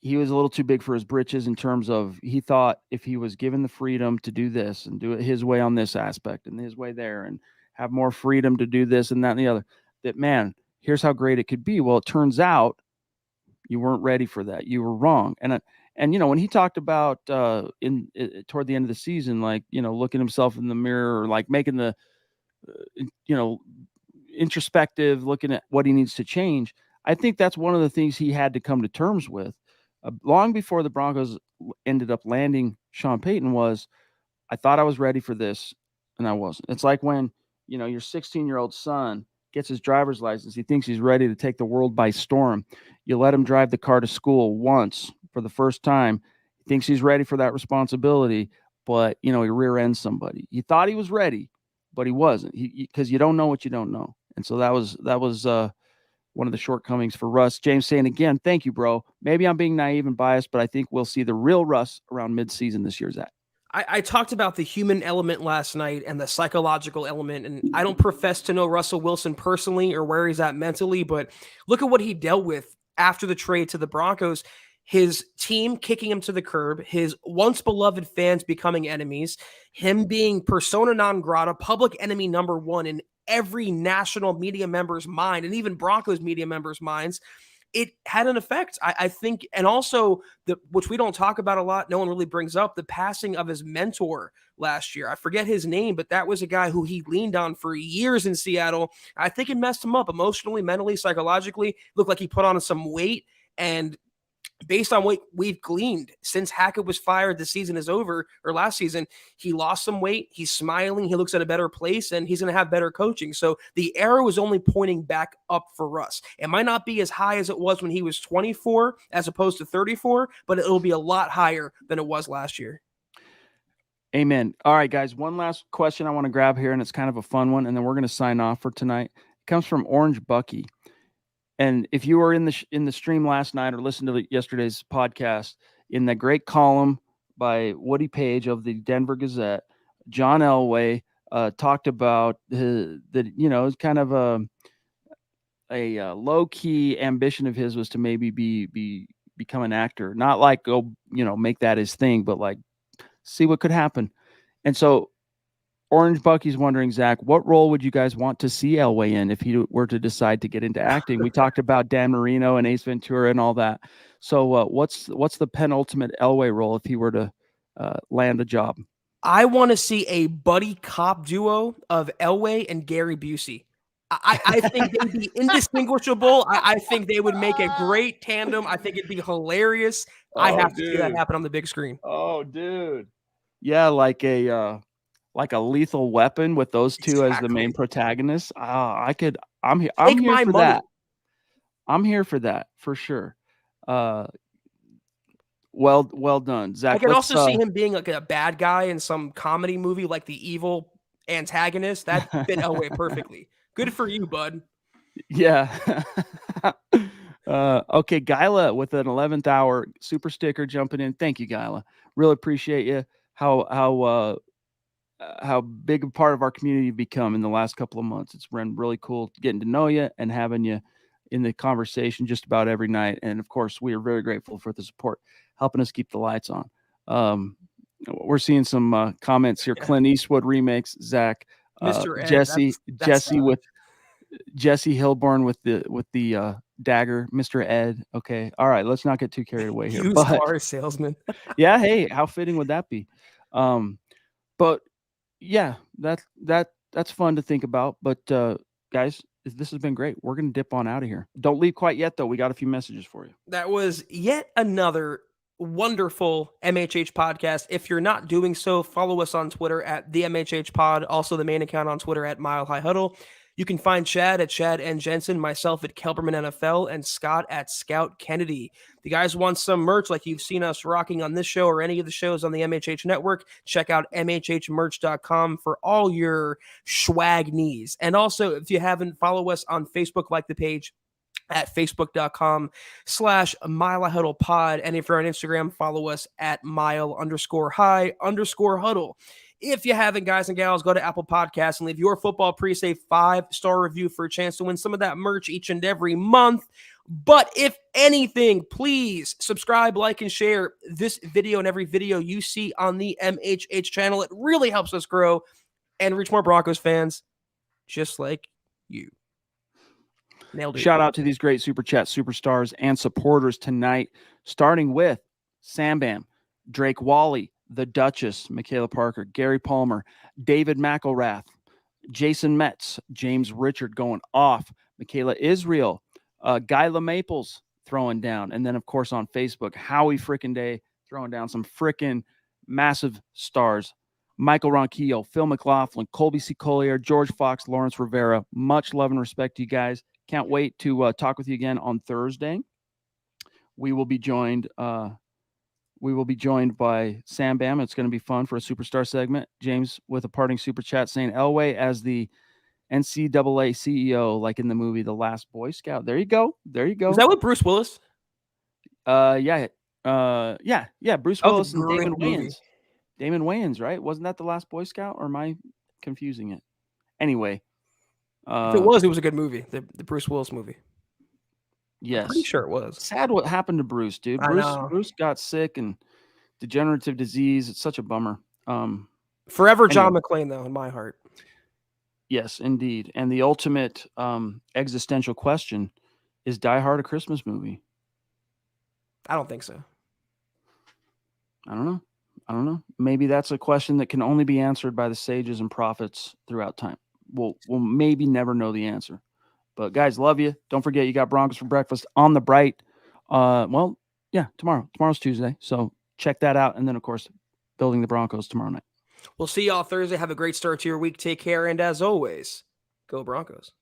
he was a little too big for his britches in terms of he thought if he was given the freedom to do this and do it his way on this aspect and his way there and have more freedom to do this and that and the other, that, man, here's how great it could be. Well, it turns out you weren't ready for that. You were wrong. And when he talked about toward the end of the season, like, looking himself in the mirror or like making the, introspective, looking at what he needs to change, I think that's one of the things he had to come to terms with long before the Broncos ended up landing Sean Payton was, I thought I was ready for this, and I wasn't. It's like when, your 16-year-old son gets his driver's license. He thinks he's ready to take the world by storm. You let him drive the car to school once for the first time. He thinks he's ready for that responsibility, but, he rear ends somebody. He thought he was ready, but he wasn't, because you don't know what you don't know. And so that was one of the shortcomings for Russ. James saying again, thank you, bro. Maybe I'm being naive and biased, but I think we'll see the real Russ around midseason this year, Zach. I talked about the human element last night and the psychological element, and I don't profess to know Russell Wilson personally or where he's at mentally, but look at what he dealt with after the trade to the Broncos. His team kicking him to the curb, his once beloved fans becoming enemies, him being persona non grata, public enemy number one in every national media member's mind, and even Broncos media members' minds. It had an effect, I think. And also, which we don't talk about a lot, no one really brings up, the passing of his mentor last year. I forget his name, but that was a guy who he leaned on for years in Seattle. I think it messed him up emotionally, mentally, psychologically. Looked like he put on some weight. And based on what we've gleaned since Hackett was fired, the season is over, or last season, he lost some weight. He's smiling. He looks at a better place, and he's going to have better coaching. So the arrow is only pointing back up for Russ. It might not be as high as it was when he was 24 as opposed to 34, but it'll be a lot higher than it was last year. Amen. All right, guys, one last question I want to grab here, and it's kind of a fun one, and then we're going to sign off for tonight. It comes from Orange Bucky. And if you were in the stream last night or listened to yesterday's podcast, in the great column by Woody Page of the Denver Gazette, John Elway talked about it's kind of a low-key ambition of his was to maybe become an actor, not like go make that his thing, but like see what could happen. And so Orange Bucky's wondering, Zach, what role would you guys want to see Elway in if he were to decide to get into acting? We talked about Dan Marino and Ace Ventura and all that. So what's the penultimate Elway role if he were to land a job? I want to see a buddy cop duo of Elway and Gary Busey. I think they'd be indistinguishable. I think they would make a great tandem. I think it'd be hilarious. I have to see that happen on the big screen. Oh, dude. Yeah, like a Lethal Weapon with those two as the main protagonists. I'm here for that. I'm here for that for sure. Well done, Zach. I can also see him being like a bad guy in some comedy movie, like the evil antagonist. That fit Elway perfectly. Good for you, bud. Yeah. Okay, Gyla with an 11th hour super sticker jumping in. Thank you, Gyla. Really appreciate you. How big a part of our community you've become in the last couple of months. It's been really cool getting to know you and having you in the conversation just about every night. And of course, we are very grateful for the support, helping us keep the lights on. We're seeing some comments here. Clint Eastwood remakes, Zach, Mr. Ed, Jesse with Jesse Hilborn with the dagger, Mr. Ed. Okay, all right, let's not get too carried away here. Used car salesman. Yeah, hey, how fitting would that be? But yeah, that's fun to think about. But guys, this has been great. We're gonna dip on out of here. Don't leave quite yet, though. We got a few messages for you. That was yet another wonderful MHH podcast. If you're not doing so, follow us on Twitter at the MHH Pod. Also, the main account on Twitter at Mile High Huddle. You can find Chad at Chad and Jensen, myself at Kelberman NFL, and Scott at Scout Kennedy. If you guys want some merch like you've seen us rocking on this show or any of the shows on the MHH network, check out mhhmerch.com for all your swag needs. And also, if you haven't, follow us on Facebook, like the page at facebook.com/Mile Huddle Pod. And if you're on Instagram, follow us at mile_high_huddle. If you haven't, guys and gals, go to Apple Podcasts and leave your football priest a 5-star review for a chance to win some of that merch each and every month. But if anything, please subscribe, like, and share this video and every video you see on the MHH channel. It really helps us grow and reach more Broncos fans just like you. Nailed it. Shout out to these great Super Chat superstars and supporters tonight, starting with Sam Bam, Drake Wally, the Duchess, Michaela Parker, Gary Palmer, David McElrath, Jason Metz, James Richard going off, Michaela Israel, Guy LaMaples throwing down, and then, of course, on Facebook, Howie Frickin' Day throwing down some frickin' massive stars. Michael Ronquillo, Phil McLaughlin, Colby C. Collier, George Fox, Lawrence Rivera. Much love and respect to you guys. Can't wait to talk with you again on Thursday. We will be joined by Sam Bam. It's going to be fun for a superstar segment. James with a parting super chat saying Elway as the NCAA CEO, like in the movie The Last Boy Scout. There you go. There you go. Is that with Bruce Willis? Yeah. Bruce Willis and Damon movie. Wayans. Damon Wayans, right? Wasn't that The Last Boy Scout, or am I confusing it? Anyway. If it was a good movie. The Bruce Willis movie. Yes. I'm pretty sure it was. Sad what happened to Bruce, dude. Bruce got sick and degenerative disease. It's such a bummer. Forever John McClane, though, in my heart. Yes, indeed. And the ultimate existential question, is Die Hard a Christmas movie? I don't think so. I don't know. Maybe that's a question that can only be answered by the sages and prophets throughout time. We'll maybe never know the answer. But guys, love you. Don't forget, you got Broncos for breakfast on the Bright. Tomorrow. Tomorrow's Tuesday. So check that out. And then, of course, Building the Broncos tomorrow night. We'll see y'all Thursday. Have a great start to your week. Take care. And as always, go Broncos.